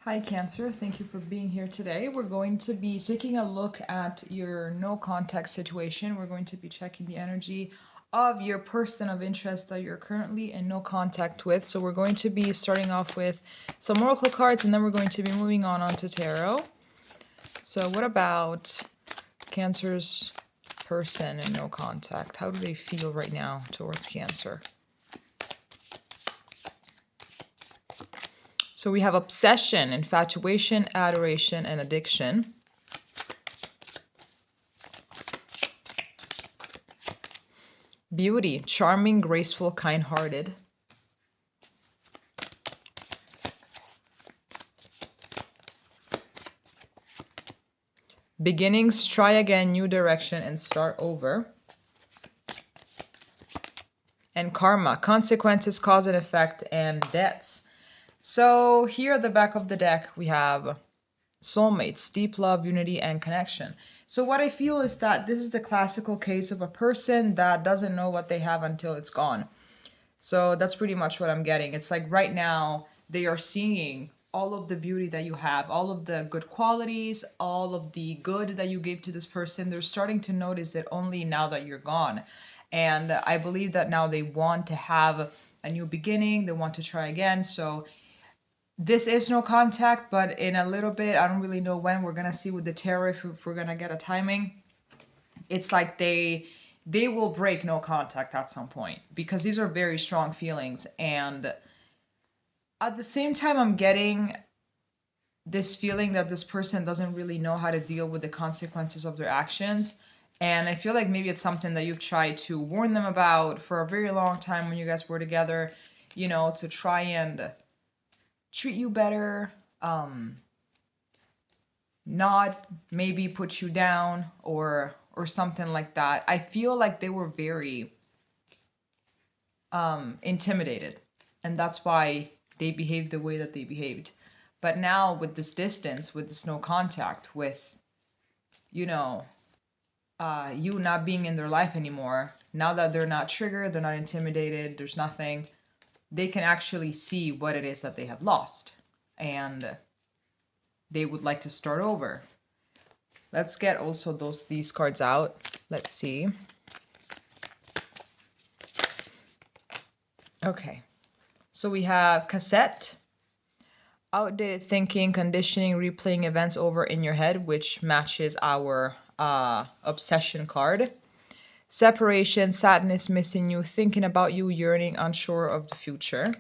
Hi Cancer, thank you for being here today. We're going to be taking a look at your no contact situation. We're going to be checking the energy of your person of interest that you're currently in no contact with. So we're going to be starting off with some oracle cards and then we're going to be moving on to tarot. So what about Cancer's person in no contact? How do they feel right now towards Cancer? So we have obsession, infatuation, adoration, and addiction. Beauty, charming, graceful, kind-hearted. Beginnings, try again, new direction, and start over. And karma, consequences, cause and effect, and debts. So here at the back of the deck, we have soulmates, deep love, unity, and connection. So what I feel is that this is the classical case of a person that doesn't know what they have until it's gone. So that's pretty much what I'm getting. It's like right now they are seeing all of the beauty that you have, all of the good qualities, all of the good that you gave to this person. They're starting to notice it only now that you're gone. And I believe that now they want to have a new beginning. They want to try again. So this is no contact, but in a little bit, I don't really know when. We're going to see with the tarot if we're going to get a timing. It's like they will break no contact at some point because these are very strong feelings. And at the same time, I'm getting this feeling that this person doesn't really know how to deal with the consequences of their actions. And I feel like maybe it's something that you've tried to warn them about for a very long time when you guys were together, you know, to try and treat you better, not maybe put you down or something like that. I feel like they were very intimidated, and that's why they behaved the way that they behaved. But now with this distance, with this no contact, with you know, you not being in their life anymore, now that they're not triggered, they're not intimidated, there's nothing, they can actually see what it is that they have lost, and they would like to start over. Let's get also these cards out. Let's see. Okay. So we have cassette, outdated thinking, conditioning, replaying events over in your head, which matches our obsession card. Separation, sadness, missing you, thinking about you, yearning, unsure of the future.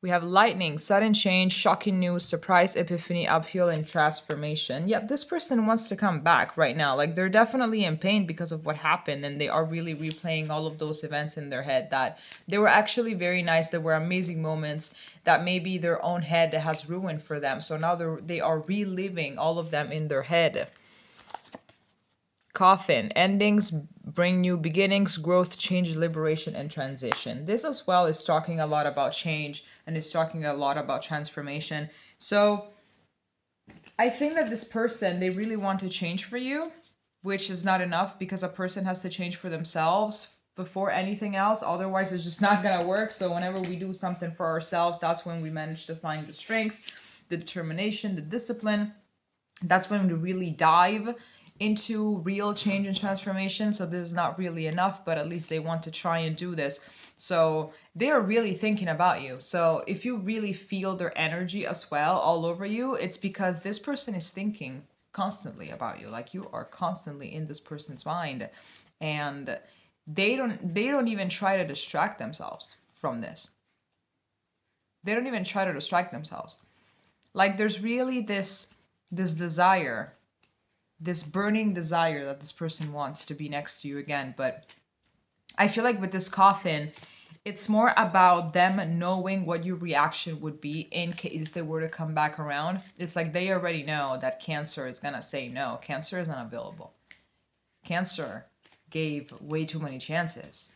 We have lightning, sudden change, shocking news, surprise, epiphany, upheaval, and transformation. Yep, this person wants to come back right now. Like, they're definitely in pain because of what happened, and they are really replaying all of those events in their head that they were actually very nice. There were amazing moments that maybe their own head has ruined for them. So now they are reliving all of them in their head. Coffin, endings bring new beginnings, growth, change, liberation, and transition. This as well is talking a lot about change and is talking a lot about transformation. So I think that this person, they really want to change for you, which is not enough because a person has to change for themselves before anything else. Otherwise, it's just not going to work. So whenever we do something for ourselves, that's when we manage to find the strength, the determination, the discipline. That's when we really dive into real change and transformation. So this is not really enough, but at least they want to try and do this. So they are really thinking about you. So if you really feel their energy as well all over you, it's because this person is thinking constantly about you. Like, you are constantly in this person's mind, and they don't even try to distract themselves from this. They don't even try to distract themselves. Like, there's really this desire, this burning desire that this person wants to be next to you again. But I feel like with this coffin, it's more about them knowing what your reaction would be in case they were to come back around. It's like they already know that Cancer is gonna say no. Cancer is unavailable. Cancer gave way too many chances,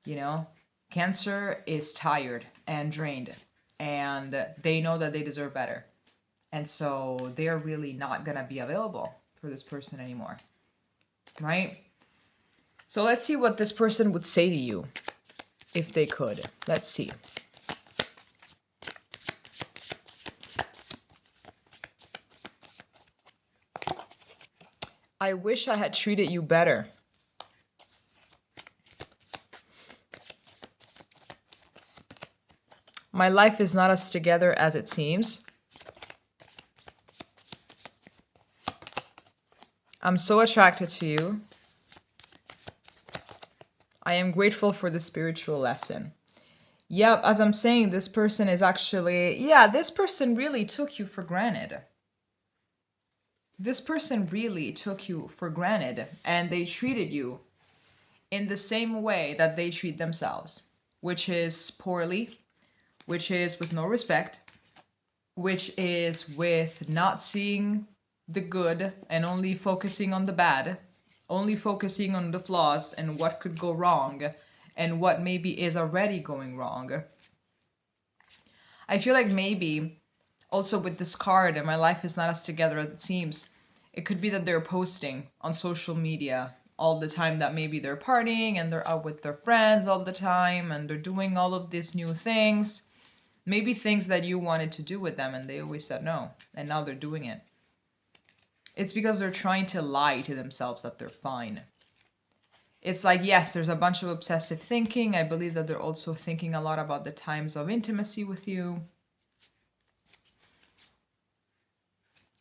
you know? Cancer is tired and drained, and they know that they deserve better. And so they're really not gonna be available for this person anymore, right? So let's see what this person would say to you if they could. Let's see. I wish I had treated you better. My life is not as together as it seems. I'm so attracted to you. I am grateful for the spiritual lesson. Yep, as I'm saying, this person is actually, yeah, this person really took you for granted. This person really took you for granted, and they treated you in the same way that they treat themselves, which is poorly, which is with no respect, which is with not seeing the good and only focusing on the bad, only focusing on the flaws and what could go wrong and what maybe is already going wrong. I feel like maybe also with this card, and my life is not as together as it seems, it could be that they're posting on social media all the time that maybe they're partying and they're out with their friends all the time and they're doing all of these new things. Maybe things that you wanted to do with them and they always said no, and now they're doing it. It's because they're trying to lie to themselves that they're fine. It's like, yes, there's a bunch of obsessive thinking. I believe that they're also thinking a lot about the times of intimacy with you.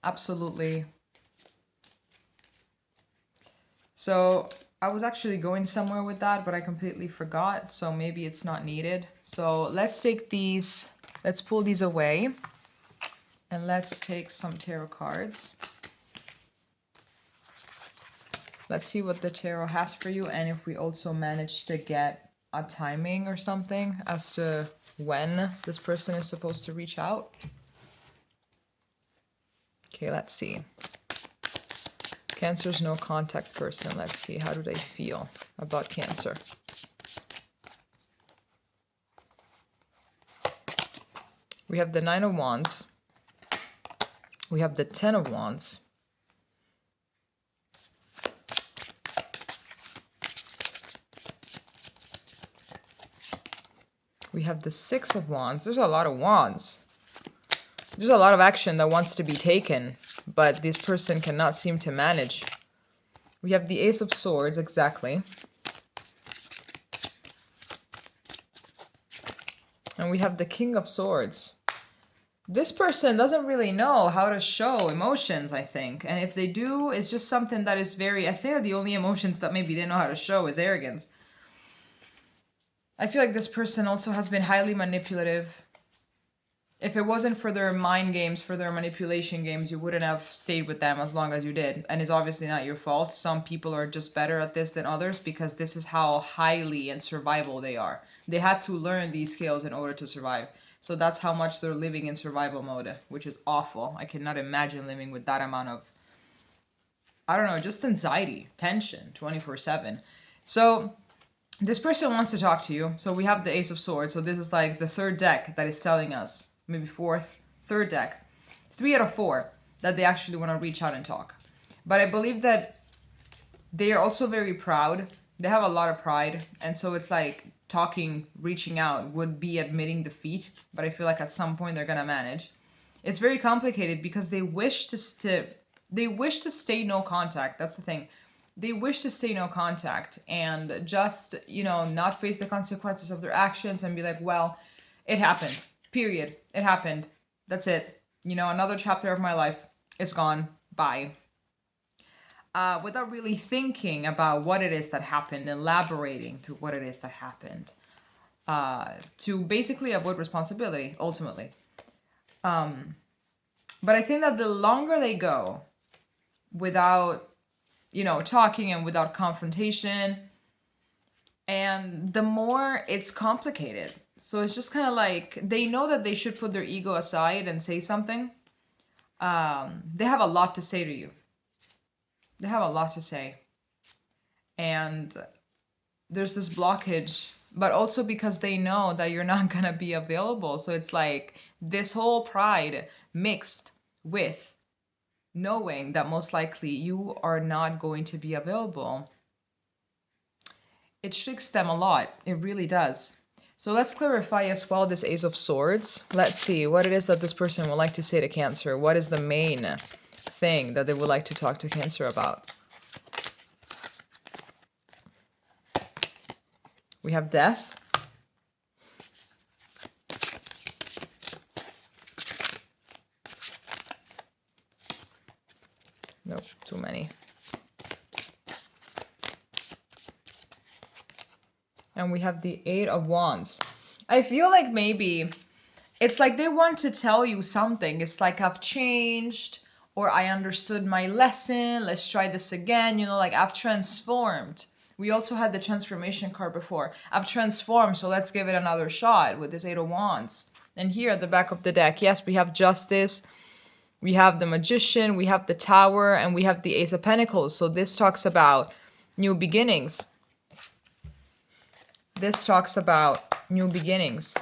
Absolutely. So I was actually going somewhere with that, but I completely forgot. So maybe it's not needed. So let's take these, let's pull these away. And let's take some tarot cards. Let's see what the tarot has for you, and if we also manage to get a timing or something as to when this person is supposed to reach out. Okay, let's see. Cancer's no contact person. Let's see, how do they feel about Cancer? We have the Nine of Wands. We have the Ten of Wands. We have the Six of Wands. There's a lot of wands. There's a lot of action that wants to be taken, but this person cannot seem to manage. We have the Ace of Swords, exactly. And we have the King of Swords. This person doesn't really know how to show emotions, I think. And if they do, it's just something that is very... I think the only emotions that maybe they know how to show is arrogance. I feel like this person also has been highly manipulative. If it wasn't for their mind games, for their manipulation games, you wouldn't have stayed with them as long as you did. And it's obviously not your fault. Some people are just better at this than others because this is how highly in survival they are. They had to learn these skills in order to survive. So that's how much they're living in survival mode, which is awful. I cannot imagine living with that amount of, I don't know, just anxiety, tension, 24/7. So this person wants to talk to you. So we have the Ace of Swords. So this is like the third deck that is telling us, maybe fourth, third deck, 3 out of 4 that they actually want to reach out and talk. But I believe that they are also very proud. They have a lot of pride. And so it's like talking, reaching out would be admitting defeat. But I feel like at some point they're going to manage. It's very complicated because they wish to stay no contact. That's the thing. They wish to stay no contact and just, you know, not face the consequences of their actions and be like, well, it happened. Period. It happened. That's it. You know, another chapter of my life is gone. Bye. Without really thinking about what it is that happened, elaborating through what it is that happened, to basically avoid responsibility, ultimately. But I think that the longer they go without, you know, talking and without confrontation, and the more it's complicated. So it's just kind of like, they know that they should put their ego aside and say something. They have a lot to say to you. They have a lot to say. And there's this blockage, but also because they know that you're not going to be available. So it's like this whole pride mixed with knowing that most likely you are not going to be available. It tricks them a lot. It really does. So let's clarify as well this Ace of Swords. Let's see what it is that this person would like to say to Cancer. What is the main thing that they would like to talk to Cancer about? We have death. Nope, too many. And we have the 8 of Wands. I feel like maybe it's like they want to tell you something. It's like I've changed, or I understood my lesson. Let's try this again. You know, like I've transformed. We also had the transformation card before. I've transformed, so let's give it another shot with this 8 of Wands. And here at the back of the deck, yes, we have Justice. We have the Magician, we have the Tower, and we have the Ace of Pentacles. So this talks about new beginnings. This talks about new beginnings.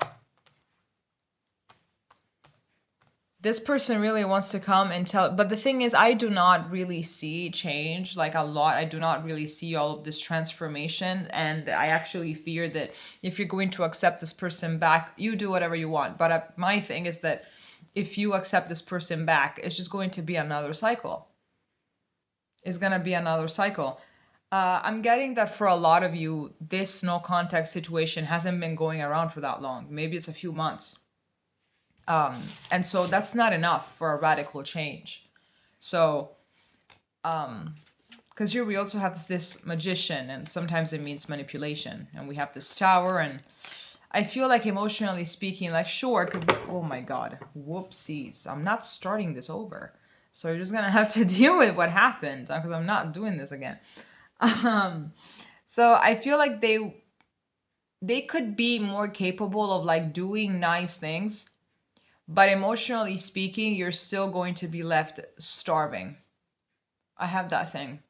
This person really wants to come and tell, but the thing is, I do not really see change like a lot. I do not really see all of this transformation. And I actually fear that if you're going to accept this person back, you do whatever you want. But my thing is that if you accept this person back, it's just going to be another cycle. It's going to be another cycle. I'm getting that for a lot of you, this no contact situation hasn't been going around for that long. Maybe it's a few months. And so that's not enough for a radical change. So, because here we also have this Magician, and sometimes it means manipulation. And we have this Tower, and I feel like emotionally speaking, like sure, oh my God, whoopsies. I'm not starting this over. So you're just gonna have to deal with what happened because I'm not doing this again. So I feel like they could be more capable of like doing nice things, but emotionally speaking, you're still going to be left starving. I have that thing.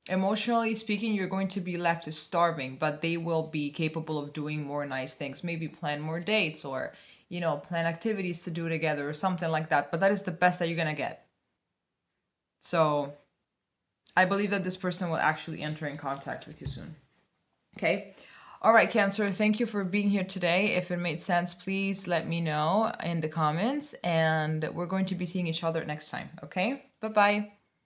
Emotionally speaking, you're going to be left starving, but they will be capable of doing more nice things. Maybe plan more dates or, you know, plan activities to do together or something like that. But that is the best that you're going to get. So I believe that this person will actually enter in contact with you soon. Okay. All right, Cancer, thank you for being here today. If it made sense, please let me know in the comments, and we're going to be seeing each other next time. Okay. Bye-bye.